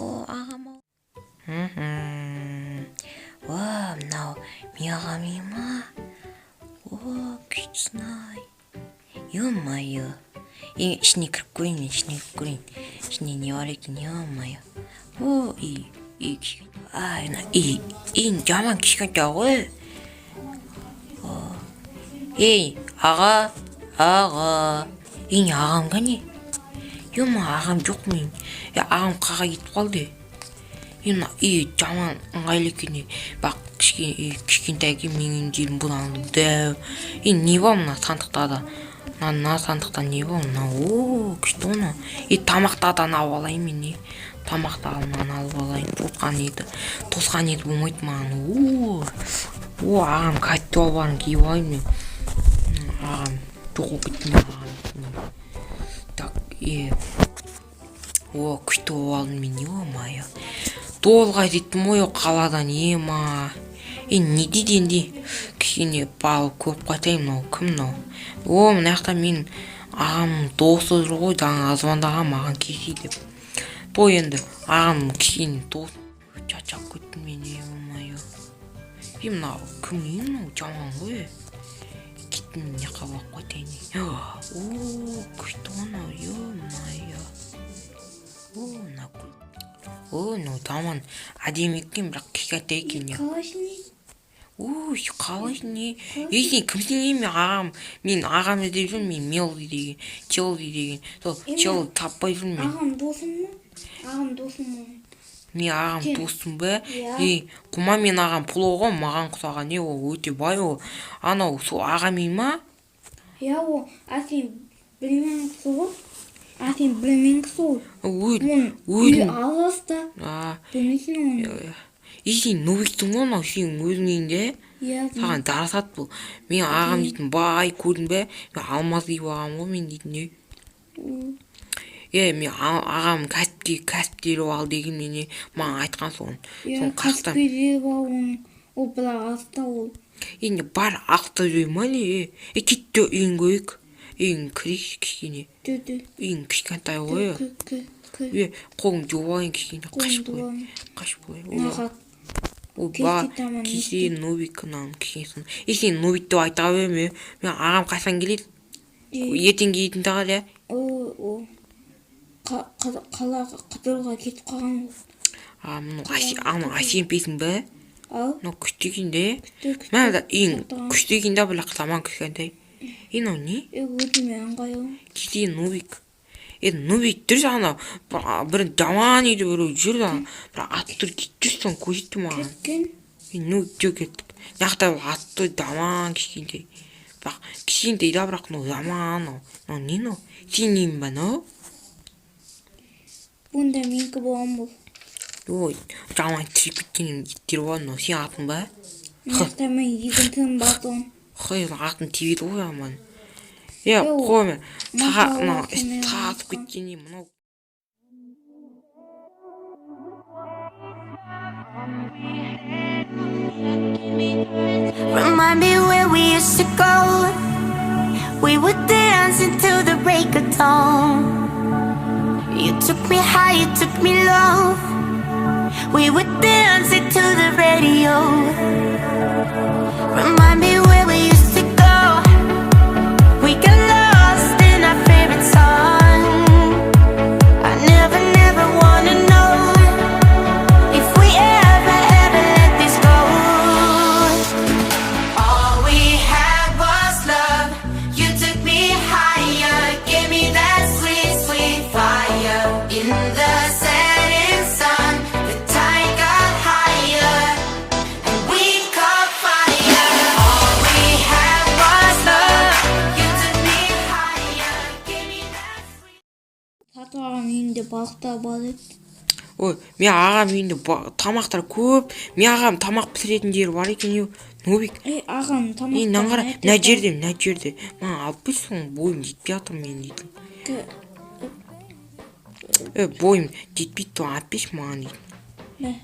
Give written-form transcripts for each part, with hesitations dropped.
Оо аагаа. Вау, наа мяагам юм аа. Оо, кичнай. Ё-моё. Шник green. Шни не варик не ё-моё. Оо, ин жаман кишгэн жаагүй. Эй, ага. Энэ агам гани. Юм агам жоқ минь. Агам қаға кетіп қалды. Энэ жаман ыңғайлы күні. Бақ кішкентайге менің жерім бұланды. Энэ не ба мына сандықтада? Мына сандықта не ба мына? Оо, күшті оны. Тамақтадан алып алайын мен не? Тамақтағынан алып алайын. Тосқан еді болмайды маған. Оо, ағам кәтті барын киіп алайын мен. Ағам жоқ кетті ағам. Так, О, күшті алдым мен, ё-моё. Долға жеттім ой, қаладан ема. Не дейді енді? Кішкене бал көп қайтайын мынау, кім мынау? О, мына жақта мен ағам досы жүр ғой, жаңа звондаған маған кешей деп. Бұл енді ағам кішкене дос. Чачап кеттім мен, ё-моё. Мынау кім мынау жаман ғой. Кеттім не қабақ қайтайын. О, күшті анау, ё-моё. О, ну таман әдемі екен, бірақ кішкентай екен. Қалай не? Есен кімсің ағам? Мен ағам іздеп жүрмін, мен Мелди деген, Челди деген. Сол Чел таппай жүрмін мен. Ағам досым ма? Ағам досым ма? Мен ағам досым ба? Құма мен ағам пұлоға маған құсаған, ол өте бай ол. Анау сол ағам ма? Ол әсен білмен кісі ғой. Әсен білмен кісі ғой. Өзін алғаста. Білмейсің оны. Сен нөбектің ғой мынау сенің өзіңнен де? Саған дарасат бұл. Мен ағам дейтін бай көрдің бе? Мен алмаз дейіп ағам ғой мен дейтін не? Мен ағам кәсіптері ал деген мене маған айтқан соң. Кәсіптері ба ол бірақ аста ол. Енді бар ақта жой ма не? Кетті үйін көйік. Үйін кірейік кішкене. Үйін кішкентай ғой. Қолың жуайын кішкене қаш болай. Ол кесе нобик нан кішкенесін. Сен нобик деп айта берме. Мен ағам қашан келеді? Ертең келетін тағар я? Қалаға қыдыруға кетіп қалған. Ағам әсемпесің бе? Мынау күшті екен де. Мен ең күшті екен де бірақ заман кішкентай. Ау не? Өтіме аңғайым. Кесе нобик. Нобик тұр жаңа бір жаман еді бір жүр жаңа. Бір аттыр кетті көзетті маған. Кеткен? Нобик жоқ кеттік. Нақта атты жаман кішкентай. Кішкентай да бірақ жаман. Не нау? Сен нейін ба нау? Бұнда менкі болған бұл. Ой, жаман тіріп кеткенің еттер бар нау. Сен атын ба? Нақта мен егінтін бардым. Қой, атын теведі ғой аман. Қой мен тағатып кеткенде мұнау. Remind me where we used to go. We would dance until the break of dawn. You took me high, you took me low. We would dance it to the radio. Remind me where we used to go. We got lost in our favorite song. I never wanna know if we ever let this go. All we had was love. You took me higher, gave me that sweet, sweet fire. In the setting sun, the tide got higher, and we caught fire. All we had was love. You took me higher, gave me that sweet. Тату ағам үйінде балықтар бар еді. Ой, мен ағам үйінде тамақтар көп. Мен ағам тамақ пісіретін жері бар екен. Нобик. Ағам тамақ. Наңғара, мына жерде. Маған алып берсің, бойым жетпей жатыр мен дейтін. Бойым жетпейді, то алып берші маған дейтін.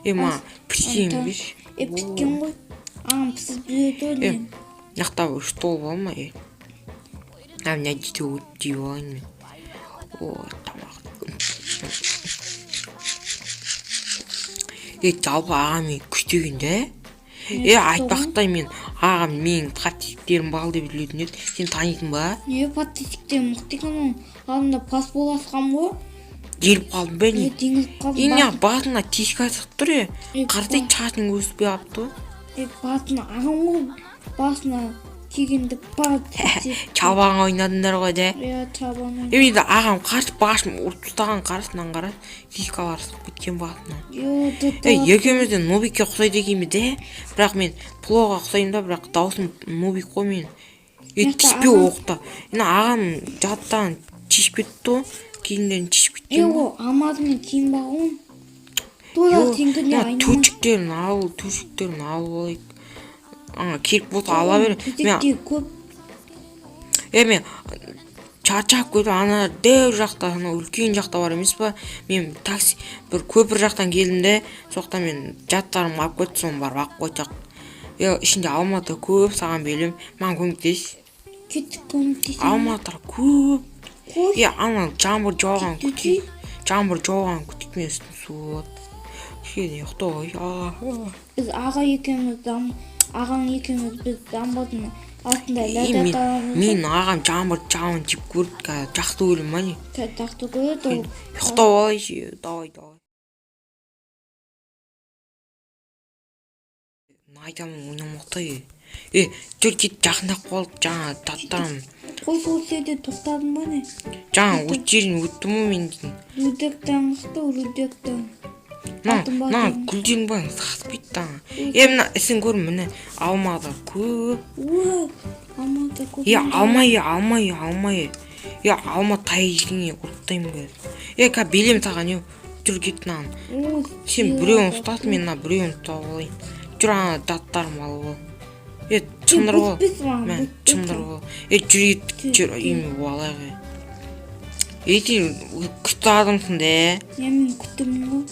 Маған пісірейін берші. Піскен ғой. Ағам пісіп жүреді өлден. Нақта стол бар ма? Мына жерде өтіп алайын мен. О, тамақ. жалпы ағам күштегенде. Айтпақтай мен ағам менің паттиктерім бал деп білетін еді. Сен танитын ба? Паттиктер мықты екен. Алдында пас боласқан ғой. Келіп қалдым ба не? Теңізіп қалдым. Ене басына тишка сық тұр е. Қартай чатың өспей апты. Басына ағам ғой. Басына тигенді бар. Чабаң ойнадыңдар ғой де. Чабаң. Енді ағам қарсы басым ұрып ұстаған қарсынан қарас. Тишкалар сық кеткен басына. Екеумізде Нубикке ұқсайды екенбіз де. Бірақ мен Плоға ұқсаймын да, бірақ даусым Нубик қой мен. Тиспе оқта. Енді ағам жаттан тишіп кетті. Кейіндерін тишіп кеткен. Амадымен кейін бағуын. Тура теңгіне айнамай. Төшіктерін алып олайық. Келіп болса ала бер. Төшіктер көп. Мен чарчап көтіп, ана дәу жақта, үлкен жақта бар емес па? Мен такси, бір көпір жақтан келдім де, соқта мен жаттарым алып көтті, соны барып ақ қойчақ. Ішінде Алматы көп, саған белім, маған көмектес. Кеттік көмектес. Алматылар көп. Ана жаңбыр жауған күтік мен үстін суыт. Кені ұқтой. Біз ағаң екеміз біз дамбадың астында ләдәт аламыз. Мен ағам жаңбыр жауын жеп көріп, жақты өлім ма не? Жақты көреді ол. Ұқтай алайшы, давай. Айтамын ойнамақтай. Жүр кет жақындап қалып, жаңа таттарым. Қой сол жерде тоқтадың ба не? Жаңа өт жерін өттім о мен дейін. Рүдектен қықты, рүдектен. Күлден баң сақсып кетті. Мына ісін көрім, міне алмады көп. Алмады көп. Алмай. Алма тай жеңе ұрттаймын көз. Қа белем саған, жүр кеттін ағын. Сен біреуін ұстасын, мен біреуін ұстап олайын. Жүр ана даттарым алып ол. Чындыр ол. Чындыр ол. Жүр үйімі болайғы. Күтті адамсың де. Мен күттімін ғой.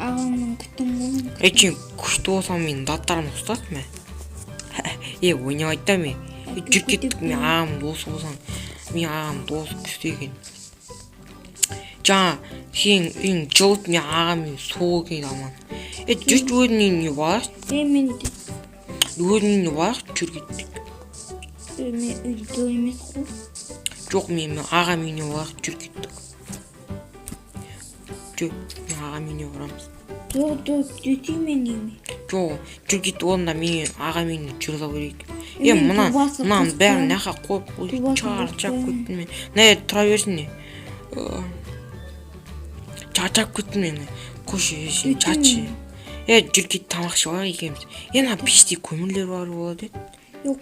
Ағамның күттім ғой. Сен күшті болсам мен даттарымды ұстасын ма? Ойнап айтта мен. Жүр кеттік мен ағам досы болсам. Мен ағам досы күшті екен. Жаңа сен үйің жылып мен ағаммен соғы кейін аман. Жүр өзінің не бар? Мен де. Өзінің не бар? Жүр кеттік. Мен үйді емес қой. Жоқ, мен ағам үйіне бар, жүр кеттік. Жүр, мен ағам үйіне барамыз. Жоқ, жүтей мен еме. Жоқ, жүр кетті орында мен ағам үйіне жүрді көрейік. Мұнан бәрін нәқа қойып чарчап көттім мен. Тұра берсін не? Чарчап көттім мен. Көші, чарчы. Жүр кетті тамақшы бар екеміз. Пеште көмірлер бар болады еді. Жоқ.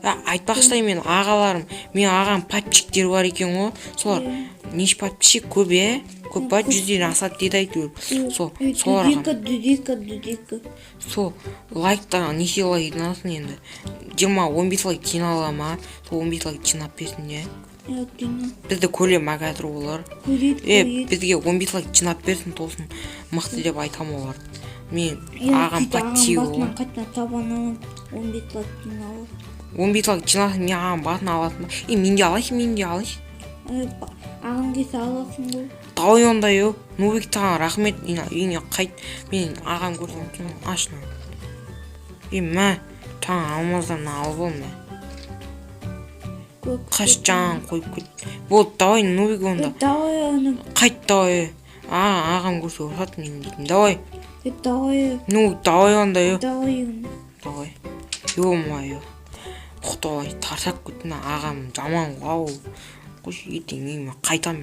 Айтпақшыдай мен ағаларым, мен ағам папчиктер бар екен ғой. Солар неш папчик көп көп ба 100-ден асады дейді айтып. Солар Дүдекі. Сол лайктан неше лайк жинасын енді. 20-15 лайк жинала ма, сол 15 лайк жинап берсін не? Бізді көлем мәгәдір олар. Бізге 15 лайк жинап берсін тосын мықты деп айтам олар. Мен ағам патти ғой. Ағам басынан қайтына табан алам, 15 лайк жиналы. 15 лайк жинасын мен ағам басын алатын ба? Мен де алайшы. Ағам кесі аласың ғой. Давай онда Нубик таған рахмет, үйіне қайт. Мен ағам көрсем ашына. Мә, таған алмаздан алып ол мә. Қаш жаңын қойып кет. Болды, давай Нубик онда. Давай оны. Қайт давай. Ағам көрсе ұрсатын мен дейтін. Давай. Давай. Давай онда. Давай. Ма. Құқтай тарсап кеттің ағам жаман қау. Қош ертең үйіме қайтам.